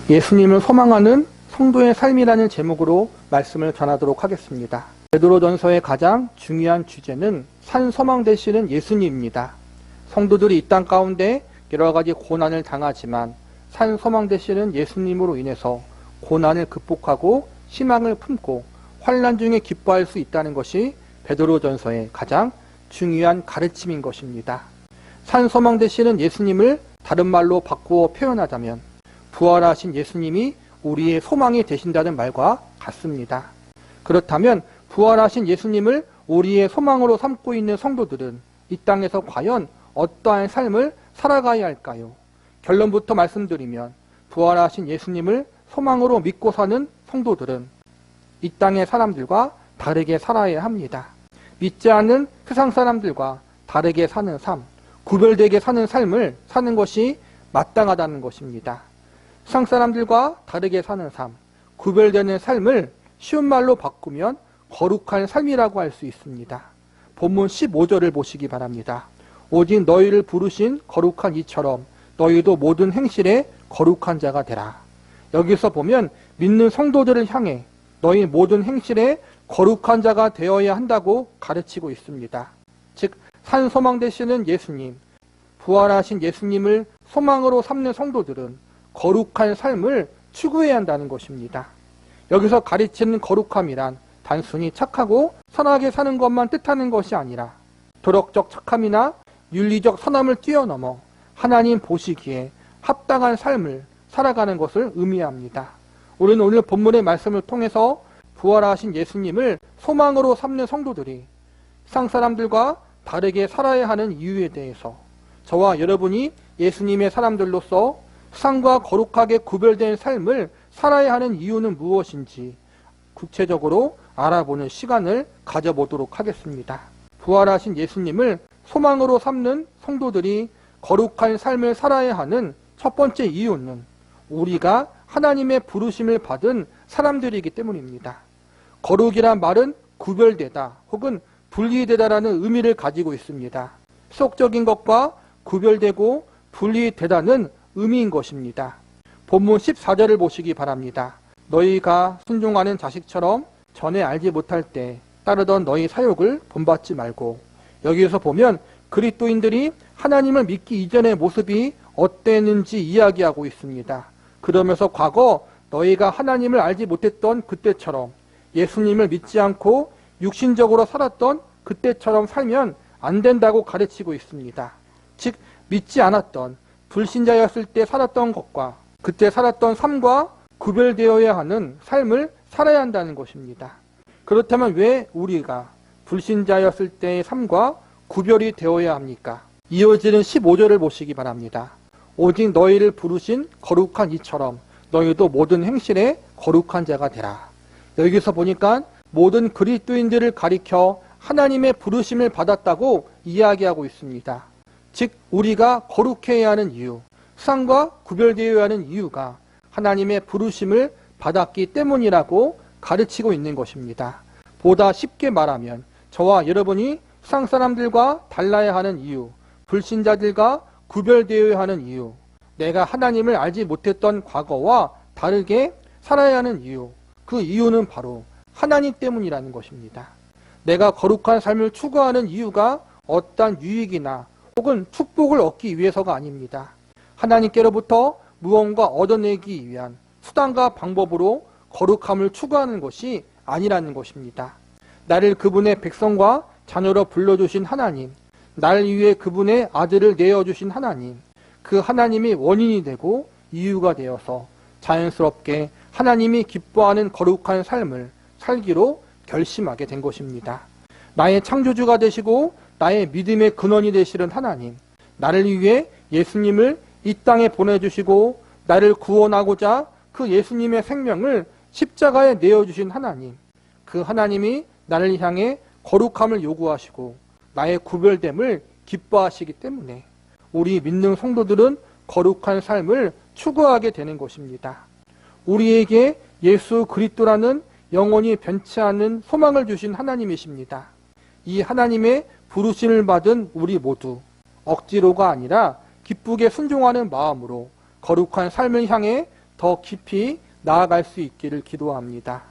예수님을 소망하는 성도의 삶이라는 제목으로 말씀을 전하도록 하겠습니다. 베드로전서의 가장 중요한 주제는 산소망 되시는 예수님입니다. 성도들이 이 땅 가운데 여러 가지 고난을 당하지만 산소망 되시는 예수님으로 인해서 고난을 극복하고 희망을 품고 환난 중에 기뻐할 수 있다는 것이 베드로전서의 가장 중요한 가르침인 것입니다. 산소망 되시는 예수님을 다른 말로 바꾸어 표현하자면 부활하신 예수님이 우리의 소망이 되신다는 말과 같습니다. 그렇다면 부활하신 예수님을 우리의 소망으로 삼고 있는 성도들은 이 땅에서 과연 어떠한 삶을 살아가야 할까요? 결론부터 말씀드리면 부활하신 예수님을 소망으로 믿고 사는 성도들은 이 땅의 사람들과 다르게 살아야 합니다. 믿지 않는 세상 사람들과 다르게 사는 삶, 구별되게 사는 삶을 사는 것이 마땅하다는 것입니다. 세상 사람들과 다르게 사는 삶, 구별되는 삶을 쉬운 말로 바꾸면 거룩한 삶이라고 할 수 있습니다. 본문 15절을 보시기 바랍니다. 오직 너희를 부르신 거룩한 이처럼 너희도 모든 행실에 거룩한 자가 되라. 여기서 보면 믿는 성도들을 향해 너희 모든 행실에 거룩한 자가 되어야 한다고 가르치고 있습니다. 즉 산소망 되시는 예수님, 부활하신 예수님을 소망으로 삼는 성도들은 거룩한 삶을 추구해야 한다는 것입니다. 여기서 가르치는 거룩함이란 단순히 착하고 선하게 사는 것만 뜻하는 것이 아니라 도덕적 착함이나 윤리적 선함을 뛰어넘어 하나님 보시기에 합당한 삶을 살아가는 것을 의미합니다. 우리는 오늘 본문의 말씀을 통해서 부활하신 예수님을 소망으로 삼는 성도들이 세상 사람들과 다르게 살아야 하는 이유에 대해서 저와 여러분이 예수님의 사람들로서 세상과 거룩하게 구별된 삶을 살아야 하는 이유는 무엇인지 구체적으로 알아보는 시간을 가져보도록 하겠습니다. 부활하신 예수님을 소망으로 삼는 성도들이 거룩한 삶을 살아야 하는 첫 번째 이유는 우리가 하나님의 부르심을 받은 사람들이기 때문입니다. 거룩이란 말은 구별되다 혹은 분리되다라는 의미를 가지고 있습니다. 세속적인 것과 구별되고 분리되다는 의미인 것입니다. 본문 14절을 보시기 바랍니다. 너희가 순종하는 자식처럼 전에 알지 못할 때 따르던 너희 사욕을 본받지 말고, 여기에서 보면 그리스도인들이 하나님을 믿기 이전의 모습이 어땠는지 이야기하고 있습니다. 그러면서 과거 너희가 하나님을 알지 못했던 그때처럼 예수님을 믿지 않고 육신적으로 살았던 그때처럼 살면 안 된다고 가르치고 있습니다. 즉 믿지 않았던 불신자였을 때 살았던 것과 그때 살았던 삶과 구별되어야 하는 삶을 살아야 한다는 것입니다. 그렇다면 왜 우리가 불신자였을 때의 삶과 구별이 되어야 합니까? 이어지는 15절을 보시기 바랍니다. 오직 너희를 부르신 거룩한 이처럼 너희도 모든 행실에 거룩한 자가 되라. 여기서 보니까 모든 그리스도인들을 가리켜 하나님의 부르심을 받았다고 이야기하고 있습니다. 즉 우리가 거룩해야 하는 이유, 세상과 구별되어야 하는 이유가 하나님의 부르심을 받았기 때문이라고 가르치고 있는 것입니다. 보다 쉽게 말하면 저와 여러분이 세상 사람들과 달라야 하는 이유, 불신자들과 구별되어야 하는 이유, 내가 하나님을 알지 못했던 과거와 다르게 살아야 하는 이유, 그 이유는 바로 하나님 때문이라는 것입니다. 내가 거룩한 삶을 추구하는 이유가 어떠한 유익이나 혹은 축복을 얻기 위해서가 아닙니다. 하나님께로부터 무언가 얻어내기 위한 수단과 방법으로 거룩함을 추구하는 것이 아니라는 것입니다. 나를 그분의 백성과 자녀로 불러주신 하나님, 나를 위해 그분의 아들을 내어주신 하나님, 그 하나님이 원인이 되고 이유가 되어서 자연스럽게 하나님이 기뻐하는 거룩한 삶을 살기로 결심하게 된 것입니다. 나의 창조주가 되시고 나의 믿음의 근원이 되시는 하나님, 나를 위해 예수님을 이 땅에 보내주시고 나를 구원하고자 그 예수님의 생명을 십자가에 내어주신 하나님, 그 하나님이 나를 향해 거룩함을 요구하시고 나의 구별됨을 기뻐하시기 때문에 우리 믿는 성도들은 거룩한 삶을 추구하게 되는 것입니다. 우리에게 예수 그리스도라는 영원히 변치 않는 소망을 주신 하나님이십니다. 이 하나님의 부르심을 받은 우리 모두 억지로가 아니라 기쁘게 순종하는 마음으로 거룩한 삶을 향해 더 깊이 나아갈 수 있기를 기도합니다.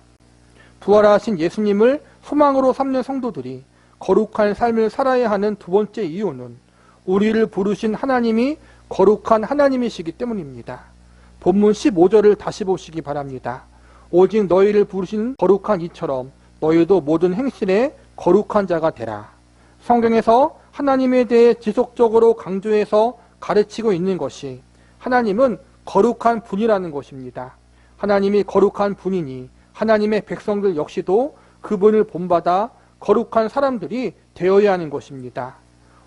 부활하신 예수님을 소망으로 삼는 성도들이 거룩한 삶을 살아야 하는 두 번째 이유는 우리를 부르신 하나님이 거룩한 하나님이시기 때문입니다. 본문 15절을 다시 보시기 바랍니다. 오직 너희를 부르신 거룩한 이처럼 너희도 모든 행실에 거룩한 자가 되라. 성경에서 하나님에 대해 지속적으로 강조해서 가르치고 있는 것이 하나님은 거룩한 분이라는 것입니다. 하나님이 거룩한 분이니 하나님의 백성들 역시도 그분을 본받아 거룩한 사람들이 되어야 하는 것입니다.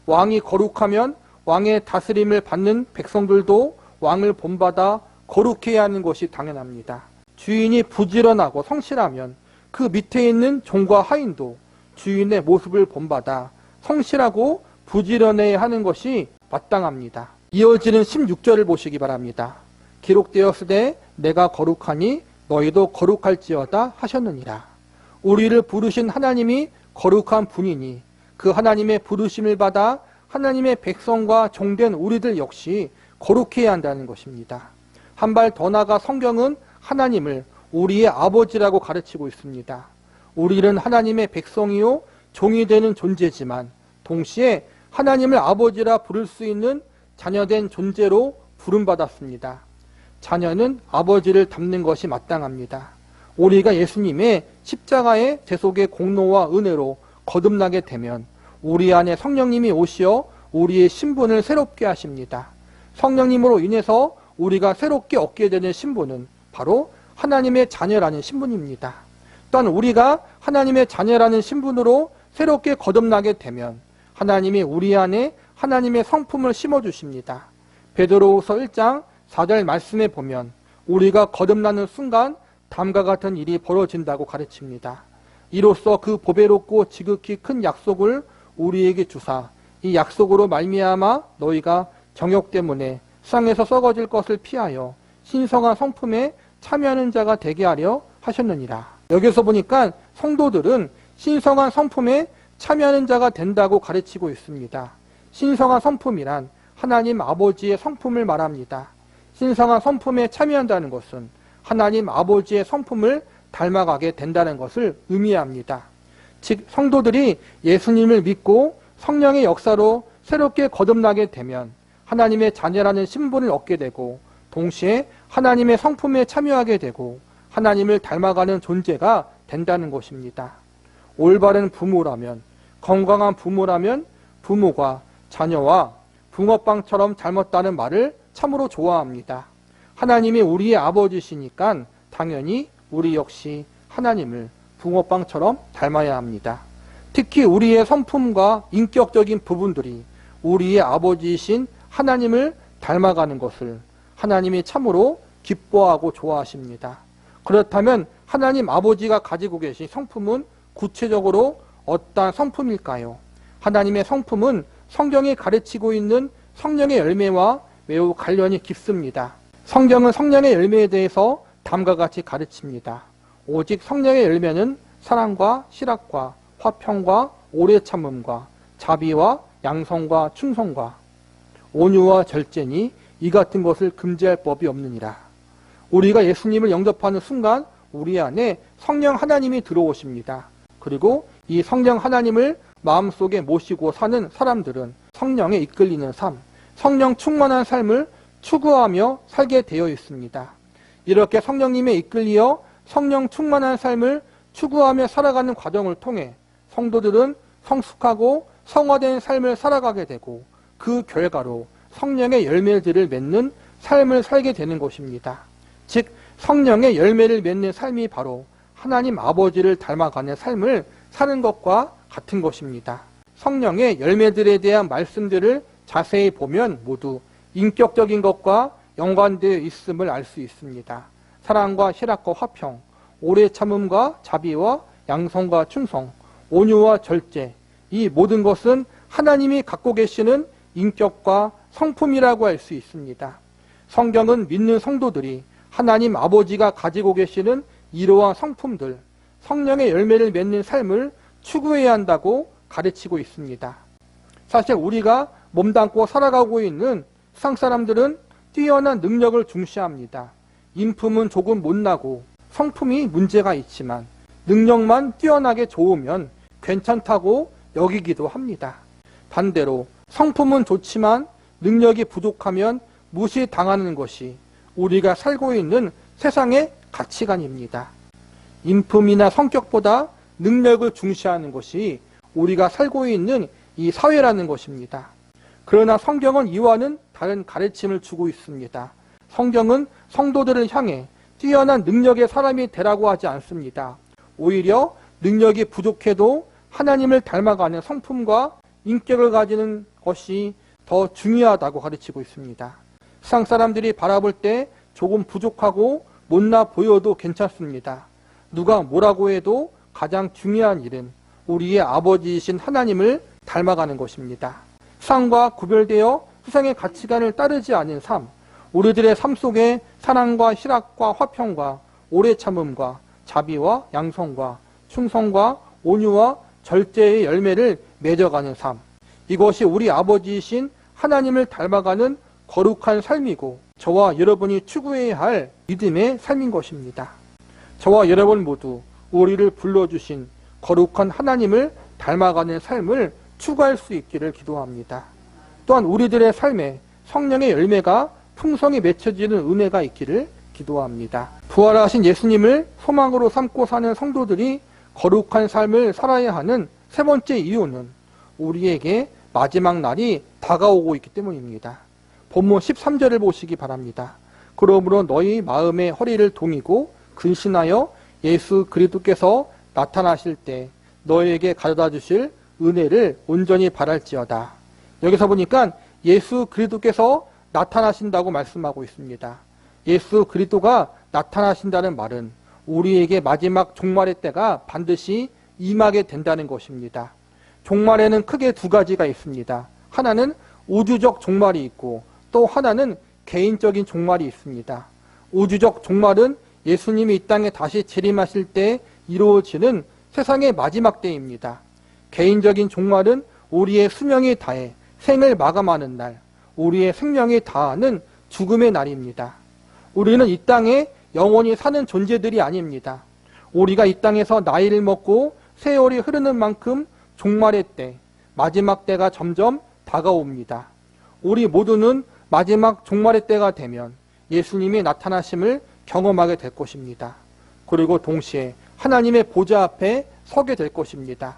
왕이 거룩하면 왕의 다스림을 받는 백성들도 왕을 본받아 거룩해야 하는 것이 당연합니다. 주인이 부지런하고 성실하면 그 밑에 있는 종과 하인도 주인의 모습을 본받아 성실하고 부지런해야 하는 것이 마땅합니다. 이어지는 16절을 보시기 바랍니다. 기록되었으되 내가 거룩하니 너희도 거룩할지어다 하셨느니라. 우리를 부르신 하나님이 거룩한 분이니 그 하나님의 부르심을 받아 하나님의 백성과 종된 우리들 역시 거룩해야 한다는 것입니다. 한 발 더 나아가 성경은 하나님을 우리의 아버지라고 가르치고 있습니다. 우리는 하나님의 백성이요 종이 되는 존재지만 동시에 하나님을 아버지라 부를 수 있는 자녀된 존재로 부름받았습니다. 자녀는 아버지를 닮는 것이 마땅합니다. 우리가 예수님의 십자가의 대속의 공로와 은혜로 거듭나게 되면 우리 안에 성령님이 오시어 우리의 신분을 새롭게 하십니다. 성령님으로 인해서 우리가 새롭게 얻게 되는 신분은 바로 하나님의 자녀라는 신분입니다. 또한 우리가 하나님의 자녀라는 신분으로 새롭게 거듭나게 되면 하나님이 우리 안에 하나님의 성품을 심어주십니다. 베드로후서 1장 4절 말씀에 보면 우리가 거듭나는 순간 다음과 같은 일이 벌어진다고 가르칩니다. 이로써 그 보배롭고 지극히 큰 약속을 우리에게 주사 이 약속으로 말미암아 너희가 정욕 때문에 세상에서 썩어질 것을 피하여 신성한 성품에 참여하는 자가 되게 하려 하셨느니라. 여기서 보니까 성도들은 신성한 성품에 참여하는 자가 된다고 가르치고 있습니다. 신성한 성품이란 하나님 아버지의 성품을 말합니다. 신성한 성품에 참여한다는 것은 하나님 아버지의 성품을 닮아가게 된다는 것을 의미합니다. 즉 성도들이 예수님을 믿고 성령의 역사로 새롭게 거듭나게 되면 하나님의 자녀라는 신분을 얻게 되고 동시에 하나님의 성품에 참여하게 되고 하나님을 닮아가는 존재가 된다는 것입니다. 올바른 부모라면 건강한 부모라면 부모가 자녀와 붕어빵처럼 닮았다는 말을 참으로 좋아합니다. 하나님이 우리의 아버지시니까 당연히 우리 역시 하나님을 붕어빵처럼 닮아야 합니다. 특히 우리의 성품과 인격적인 부분들이 우리의 아버지이신 하나님을 닮아가는 것을 하나님이 참으로 기뻐하고 좋아하십니다. 그렇다면 하나님 아버지가 가지고 계신 성품은 구체적으로 어떠한 성품일까요? 하나님의 성품은 성경이 가르치고 있는 성령의 열매와 매우 관련이 깊습니다. 성경은 성령의 열매에 대해서 다음과 같이 가르칩니다. 오직 성령의 열매는 사랑과 실학과 화평과 오래 참음과 자비와 양성과 충성과 온유와 절제니 이 같은 것을 금지할 법이 없느니라. 우리가 예수님을 영접하는 순간 우리 안에 성령 하나님이 들어오십니다. 그리고 이 성령 하나님을 마음속에 모시고 사는 사람들은 성령에 이끌리는 삶, 성령 충만한 삶을 추구하며 살게 되어 있습니다. 이렇게 성령님에 이끌리어 성령 충만한 삶을 추구하며 살아가는 과정을 통해 성도들은 성숙하고 성화된 삶을 살아가게 되고 그 결과로 성령의 열매들을 맺는 삶을 살게 되는 것입니다. 즉 성령의 열매를 맺는 삶이 바로 하나님 아버지를 닮아가는 삶을 사는 것과 같은 것입니다. 성령의 열매들에 대한 말씀들을 자세히 보면 모두 인격적인 것과 연관되어 있음을 알 수 있습니다. 사랑과 희락과 화평, 오래 참음과 자비와 양성과 충성, 온유와 절제, 이 모든 것은 하나님이 갖고 계시는 인격과 성품이라고 할 수 있습니다. 성경은 믿는 성도들이 하나님 아버지가 가지고 계시는 이러한 성품들, 성령의 열매를 맺는 삶을 추구해야 한다고 가르치고 있습니다. 사실 우리가 몸담고 살아가고 있는 세상 사람들은 뛰어난 능력을 중시합니다. 인품은 조금 못나고 성품이 문제가 있지만 능력만 뛰어나게 좋으면 괜찮다고 여기기도 합니다. 반대로 성품은 좋지만 능력이 부족하면 무시당하는 것이 우리가 살고 있는 세상의 가치관입니다. 인품이나 성격보다 능력을 중시하는 것이 우리가 살고 있는 이 사회라는 것입니다. 그러나 성경은 이와는 다른 가르침을 주고 있습니다. 성경은 성도들을 향해 뛰어난 능력의 사람이 되라고 하지 않습니다. 오히려 능력이 부족해도 하나님을 닮아가는 성품과 인격을 가지는 것이 더 중요하다고 가르치고 있습니다. 세상 사람들이 바라볼 때 조금 부족하고 못나 보여도 괜찮습니다. 누가 뭐라고 해도 가장 중요한 일은 우리의 아버지이신 하나님을 닮아가는 것입니다. 세상과 구별되어 세상의 가치관을 따르지 않은 삶, 우리들의 삶 속에 사랑과 희락과 화평과 오래 참음과 자비와 양성과 충성과 온유와 절제의 열매를 맺어가는 삶, 이것이 우리 아버지이신 하나님을 닮아가는 거룩한 삶이고 저와 여러분이 추구해야 할 믿음의 삶인 것입니다. 저와 여러분 모두 우리를 불러주신 거룩한 하나님을 닮아가는 삶을 추구할 수 있기를 기도합니다. 또한 우리들의 삶에 성령의 열매가 풍성히 맺혀지는 은혜가 있기를 기도합니다. 부활하신 예수님을 소망으로 삼고 사는 성도들이 거룩한 삶을 살아야 하는 세 번째 이유는 우리에게 마지막 날이 다가오고 있기 때문입니다. 본문 13절을 보시기 바랍니다. 그러므로 너희 마음의 허리를 동이고 근신하여 예수 그리스도께서 나타나실 때 너희에게 가져다 주실 은혜를 온전히 바랄지어다. 여기서 보니까 예수 그리스도께서 나타나신다고 말씀하고 있습니다. 예수 그리스도가 나타나신다는 말은 우리에게 마지막 종말의 때가 반드시 임하게 된다는 것입니다. 종말에는 크게 두 가지가 있습니다. 하나는 우주적 종말이 있고 또 하나는 개인적인 종말이 있습니다. 우주적 종말은 예수님이 이 땅에 다시 재림하실 때 이루어지는 세상의 마지막 때입니다. 개인적인 종말은 우리의 수명이 다해 생을 마감하는 날, 우리의 생명이 다하는 죽음의 날입니다. 우리는 이 땅에 영원히 사는 존재들이 아닙니다. 우리가 이 땅에서 나이를 먹고 세월이 흐르는 만큼 종말의 때, 마지막 때가 점점 다가옵니다. 우리 모두는 마지막 종말의 때가 되면 예수님이 나타나심을 경험하게 될 것입니다. 그리고 동시에 하나님의 보좌 앞에 서게 될 것입니다.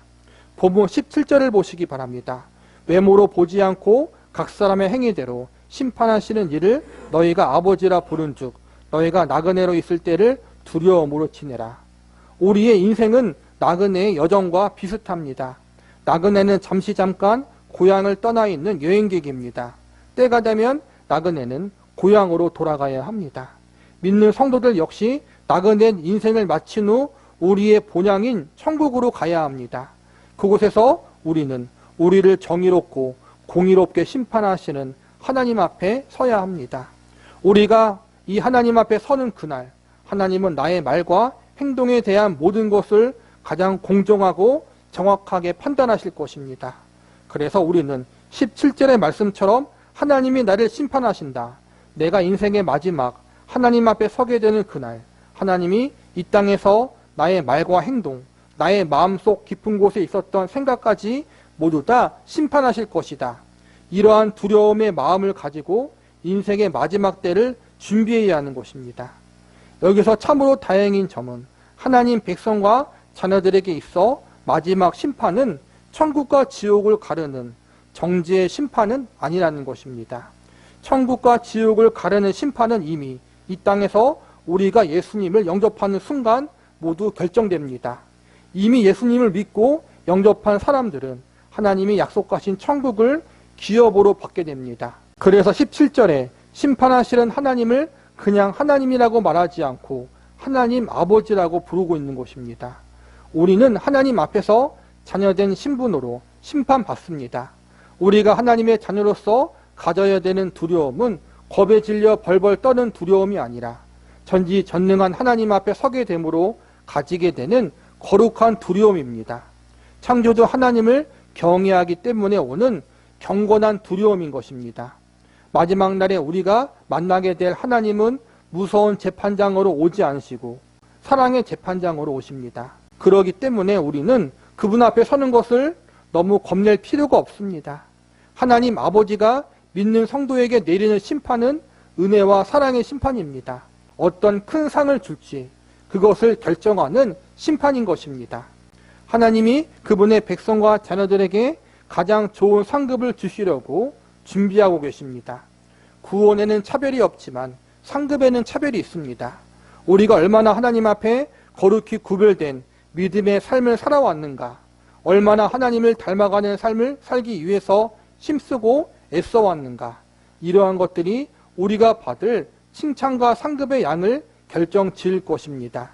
본문 17절을 보시기 바랍니다. 외모로 보지 않고 각 사람의 행위대로 심판하시는 이를 너희가 아버지라 부른즉 너희가 나그네로 있을 때를 두려움으로 지내라. 우리의 인생은 나그네의 여정과 비슷합니다. 나그네는 잠깐 고향을 떠나 있는 여행객입니다. 때가 되면 나그네는 고향으로 돌아가야 합니다. 믿는 성도들 역시 나그네 인생을 마친 후 우리의 본향인 천국으로 가야 합니다. 그곳에서 우리는 우리를 정의롭고 공의롭게 심판하시는 하나님 앞에 서야 합니다. 우리가 이 하나님 앞에 서는 그날, 하나님은 나의 말과 행동에 대한 모든 것을 가장 공정하고 정확하게 판단하실 것입니다. 그래서 우리는 17절의 말씀처럼 하나님이 나를 심판하신다. 내가 인생의 마지막 하나님 앞에 서게 되는 그날, 하나님이 이 땅에서 나의 말과 행동, 나의 마음속 깊은 곳에 있었던 생각까지 모두 다 심판하실 것이다. 이러한 두려움의 마음을 가지고 인생의 마지막 때를 준비해야 하는 것입니다. 여기서 참으로 다행인 점은 하나님 백성과 자녀들에게 있어 마지막 심판은 천국과 지옥을 가르는 정죄의 심판은 아니라는 것입니다. 천국과 지옥을 가르는 심판은 이미 이 땅에서 우리가 예수님을 영접하는 순간 모두 결정됩니다. 이미 예수님을 믿고 영접한 사람들은 하나님이 약속하신 천국을 기업으로 받게 됩니다. 그래서 17절에 심판하시는 하나님을 그냥 하나님이라고 말하지 않고 하나님 아버지라고 부르고 있는 것입니다. 우리는 하나님 앞에서 자녀된 신분으로 심판받습니다. 우리가 하나님의 자녀로서 가져야 되는 두려움은 겁에 질려 벌벌 떠는 두려움이 아니라 전지전능한 하나님 앞에 서게 되므로 가지게 되는 거룩한 두려움입니다. 창조주 하나님을 경외하기 때문에 오는 경건한 두려움인 것입니다. 마지막 날에 우리가 만나게 될 하나님은 무서운 재판장으로 오지 않으시고 사랑의 재판장으로 오십니다. 그러기 때문에 우리는 그분 앞에 서는 것을 너무 겁낼 필요가 없습니다. 하나님 아버지가 믿는 성도에게 내리는 심판은 은혜와 사랑의 심판입니다. 어떤 큰 상을 줄지 그것을 결정하는 심판인 것입니다. 하나님이 그분의 백성과 자녀들에게 가장 좋은 상급을 주시려고 준비하고 계십니다. 구원에는 차별이 없지만 상급에는 차별이 있습니다. 우리가 얼마나 하나님 앞에 거룩히 구별된 믿음의 삶을 살아왔는가, 얼마나 하나님을 닮아가는 삶을 살기 위해서 힘쓰고 애써왔는가, 이러한 것들이 우리가 받을 칭찬과 상급의 양을 결정 지을 것입니다.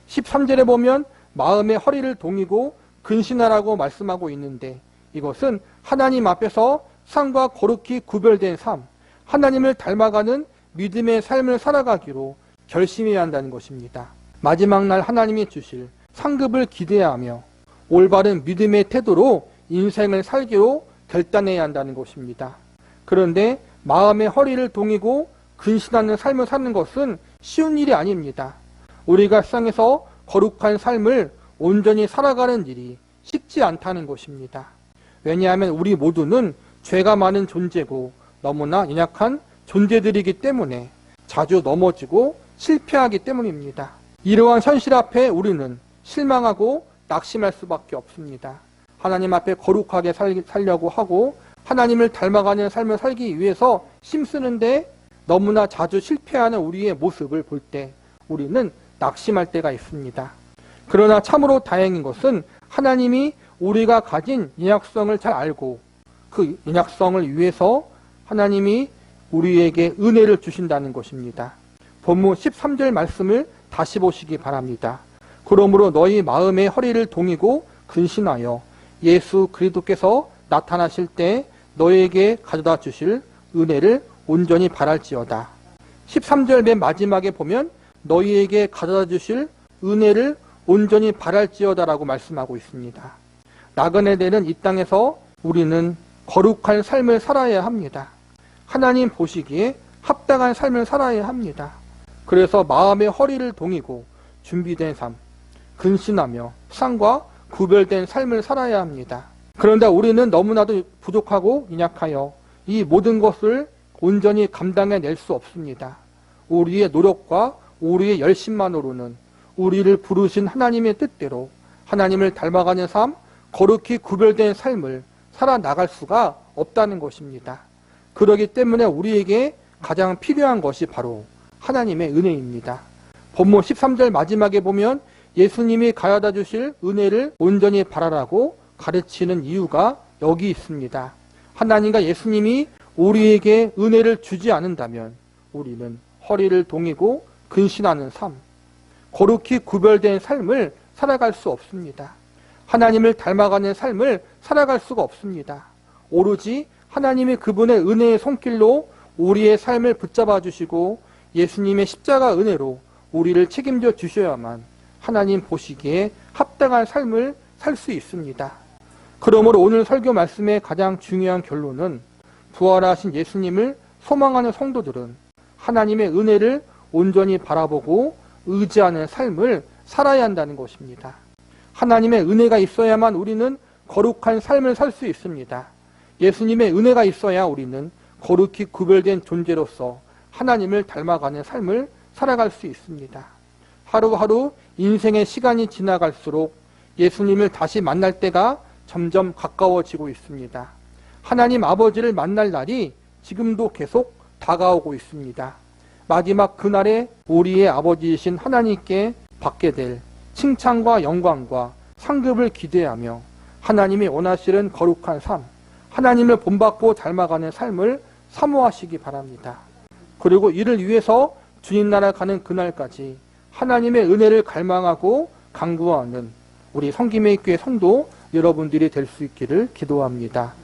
13절에 보면 마음의 허리를 동이고 근신하라고 말씀하고 있는데, 이것은 하나님 앞에서 상과 거룩히 구별된 삶, 하나님을 닮아가는 믿음의 삶을 살아가기로 결심해야 한다는 것입니다. 마지막 날 하나님이 주실 상급을 기대하며 올바른 믿음의 태도로 인생을 살기로 결단해야 한다는 것입니다. 그런데 마음의 허리를 동이고 근신하는 삶을 사는 것은 쉬운 일이 아닙니다. 우리가 세상에서 거룩한 삶을 온전히 살아가는 일이 쉽지 않다는 것입니다. 왜냐하면 우리 모두는 죄가 많은 존재고 너무나 연약한 존재들이기 때문에 자주 넘어지고 실패하기 때문입니다. 이러한 현실 앞에 우리는 실망하고 낙심할 수밖에 없습니다. 하나님 앞에 거룩하게 살려고 하고 하나님을 닮아가는 삶을 살기 위해서 힘쓰는데 너무나 자주 실패하는 우리의 모습을 볼 때 우리는 낙심할 때가 있습니다. 그러나 참으로 다행인 것은 하나님이 우리가 가진 연약성을 잘 알고 그 연약성을 위해서 하나님이 우리에게 은혜를 주신다는 것입니다. 본문 13절 말씀을 다시 보시기 바랍니다. 그러므로 너희 마음의 허리를 동이고 근신하여 예수 그리스도께서 나타나실 때 너희에게 가져다 주실 은혜를 온전히 바랄지어다. 13절 맨 마지막에 보면 너희에게 가져다 주실 은혜를 온전히 바랄지어다라고 말씀하고 있습니다. 나그네 되는 이 땅에서 우리는 거룩한 삶을 살아야 합니다. 하나님 보시기에 합당한 삶을 살아야 합니다. 그래서 마음의 허리를 동이고 준비된 삶, 근신하며 상과 구별된 삶을 살아야 합니다. 그런데 우리는 너무나도 부족하고 연약하여 이 모든 것을 온전히 감당해낼 수 없습니다. 우리의 노력과 우리의 열심만으로는 우리를 부르신 하나님의 뜻대로 하나님을 닮아가는 삶, 거룩히 구별된 삶을 살아나갈 수가 없다는 것입니다. 그렇기 때문에 우리에게 가장 필요한 것이 바로 하나님의 은혜입니다. 본문 13절 마지막에 보면 예수님이 가져다 주실 은혜를 온전히 바라라고 가르치는 이유가 여기 있습니다. 하나님과 예수님이 우리에게 은혜를 주지 않는다면 우리는 허리를 동이고 근신하는 삶, 거룩히 구별된 삶을 살아갈 수 없습니다. 하나님을 닮아가는 삶을 살아갈 수가 없습니다. 오로지 하나님이 그분의 은혜의 손길로 우리의 삶을 붙잡아 주시고 예수님의 십자가 은혜로 우리를 책임져 주셔야만 하나님 보시기에 합당한 삶을 살 수 있습니다. 그러므로 오늘 설교 말씀의 가장 중요한 결론은 부활하신 예수님을 소망하는 성도들은 하나님의 은혜를 온전히 바라보고 의지하는 삶을 살아야 한다는 것입니다. 하나님의 은혜가 있어야만 우리는 거룩한 삶을 살 수 있습니다. 예수님의 은혜가 있어야 우리는 거룩히 구별된 존재로서 하나님을 닮아가는 삶을 살아갈 수 있습니다. 하루하루 인생의 시간이 지나갈수록 예수님을 다시 만날 때가 점점 가까워지고 있습니다. 하나님 아버지를 만날 날이 지금도 계속 다가오고 있습니다. 마지막 그날에 우리의 아버지이신 하나님께 받게 될 칭찬과 영광과 상급을 기대하며 하나님이 원하시는 거룩한 삶, 하나님을 본받고 닮아가는 삶을 사모하시기 바랍니다. 그리고 이를 위해서 주님 나라 가는 그날까지 하나님의 은혜를 갈망하고 간구하는 우리 성김의 교회 성도 여러분들이 될 수 있기를 기도합니다.